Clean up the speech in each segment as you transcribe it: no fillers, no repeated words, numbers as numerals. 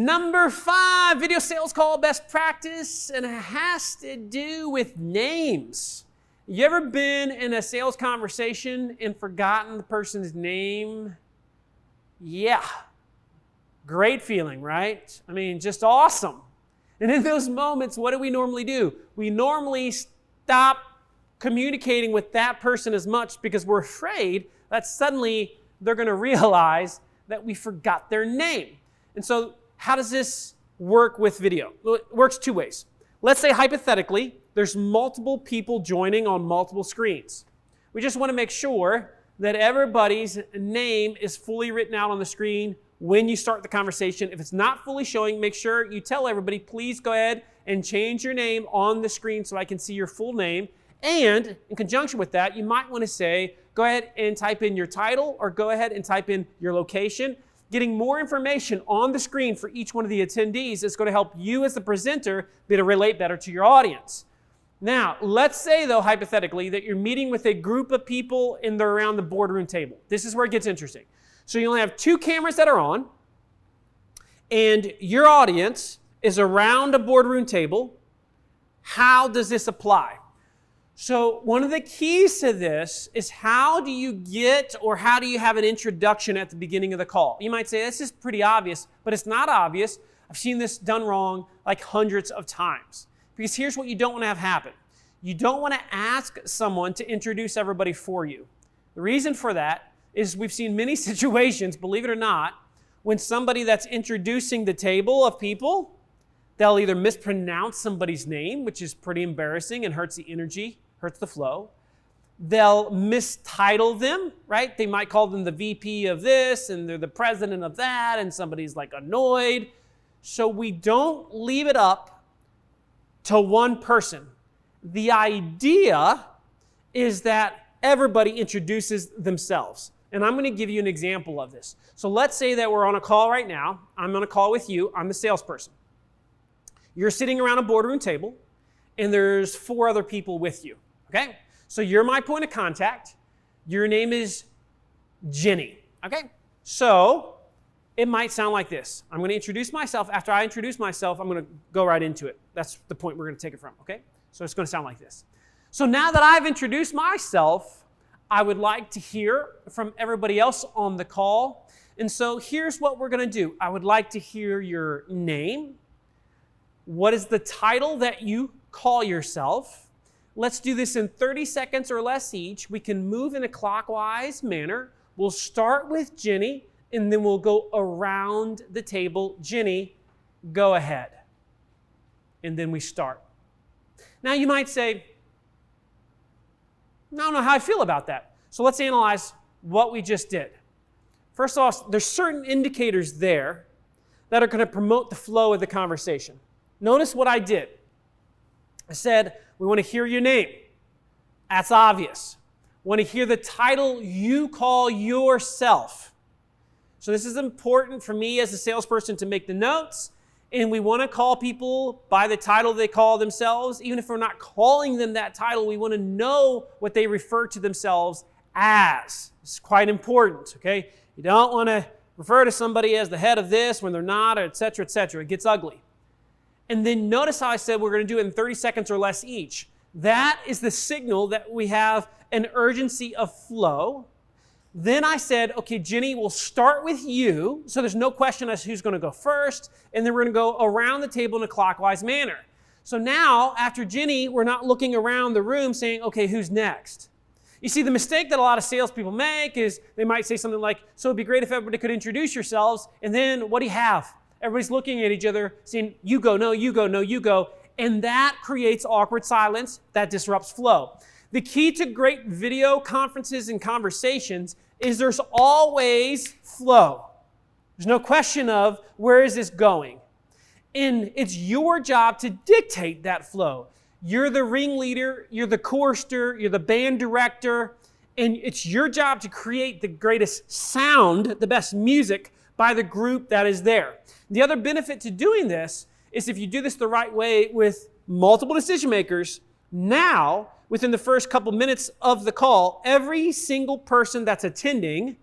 Number 5, video sales call best practice, and it has to do with names. You ever been in a sales conversation and forgotten the person's name? Yeah. Great feeling, right? I mean, just awesome. And in those moments, what do we normally do? We normally stop communicating with that person as much because we're afraid that suddenly they're going to realize that we forgot their name. And so how does this work with video? Well, it works 2 ways. Let's say hypothetically, there's multiple people joining on multiple screens. We just want to make sure that everybody's name is fully written out on the screen when you start the conversation. If it's not fully showing, make sure you tell everybody, please go ahead and change your name on the screen so I can see your full name. And in conjunction with that, you might want to say, go ahead and type in your title or go ahead and type in your location. Getting more information on the screen for each one of the attendees is going to help you as the presenter be able to relate better to your audience. Now, let's say, though, hypothetically, that you're meeting with a group of people and they're around the boardroom table. This is where it gets interesting. So you only have 2 cameras that are on, and your audience is around a boardroom table. How does this apply? So one of the keys to this is how do you get or how do you have an introduction at the beginning of the call? You might say, this is pretty obvious, but it's not obvious. I've seen this done wrong like hundreds of times. Because here's what you don't want to have happen. You don't want to ask someone to introduce everybody for you. The reason for that is we've seen many situations, believe it or not, when somebody that's introducing the table of people, they'll either mispronounce somebody's name, which is pretty embarrassing and hurts the energy, hurts the flow. They'll mistitle them, right? They might call them the VP of this and they're the president of that, and somebody's like annoyed. So we don't leave it up to one person. The idea is that everybody introduces themselves. And I'm going to give you an example of this. So let's say that we're on a call right now. I'm on a call with you. I'm the salesperson. You're sitting around a boardroom table, and there's 4 other people with you, okay? So you're my point of contact. Your name is Jenny, okay? So it might sound like this. I'm going to introduce myself. After I introduce myself, I'm going to go right into it. That's the point we're going to take it from, okay? So it's going to sound like this. So now that I've introduced myself, I would like to hear from everybody else on the call. And so here's what we're going to do. I would like to hear your name. What is the title that you call yourself? Let's do this in 30 seconds or less each. We can move in a clockwise manner. We'll start with Jenny, and then we'll go around the table. Jenny, go ahead. And then we start. Now you might say, I don't know how I feel about that. So let's analyze what we just did. First of all, there's certain indicators there that are going to promote the flow of the conversation. Notice what I did. I said, we want to hear your name. That's obvious. Want to hear the title you call yourself. So this is important for me as a salesperson to make the notes. And we want to call people by the title they call themselves. Even if we're not calling them that title, we want to know what they refer to themselves as. It's quite important, okay? You don't want to refer to somebody as the head of this when they're not, or et cetera, et cetera. It gets ugly. And then notice how I said we're going to do it in 30 seconds or less each. That is the signal that we have an urgency of flow. Then I said, okay, Jenny, we'll start with you. So there's no question as to who's going to go first. And then we're going to go around the table in a clockwise manner. So now, after Jenny, we're not looking around the room saying, okay, who's next? You see, the mistake that a lot of salespeople make is they might say something like, so it'd be great if everybody could introduce yourselves. And then what do you have? Everybody's looking at each other saying, you go, no, you go, no, you go. And that creates awkward silence that disrupts flow. The key to great video conferences and conversations is there's always flow. There's no question of where is this going. And it's your job to dictate that flow. You're the ringleader, you're the chorister, you're the band director, and it's your job to create the greatest sound, the best music by the group that is there. The other benefit to doing this is if you do this the right way with multiple decision makers, now, within the first couple minutes of the call, every single person that's attending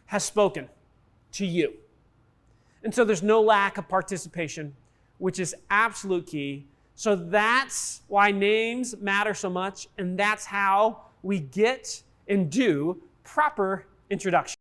has spoken to you. And so there's no lack of participation, which is absolute key. So that's why names matter so much, and that's how we get and do proper introduction.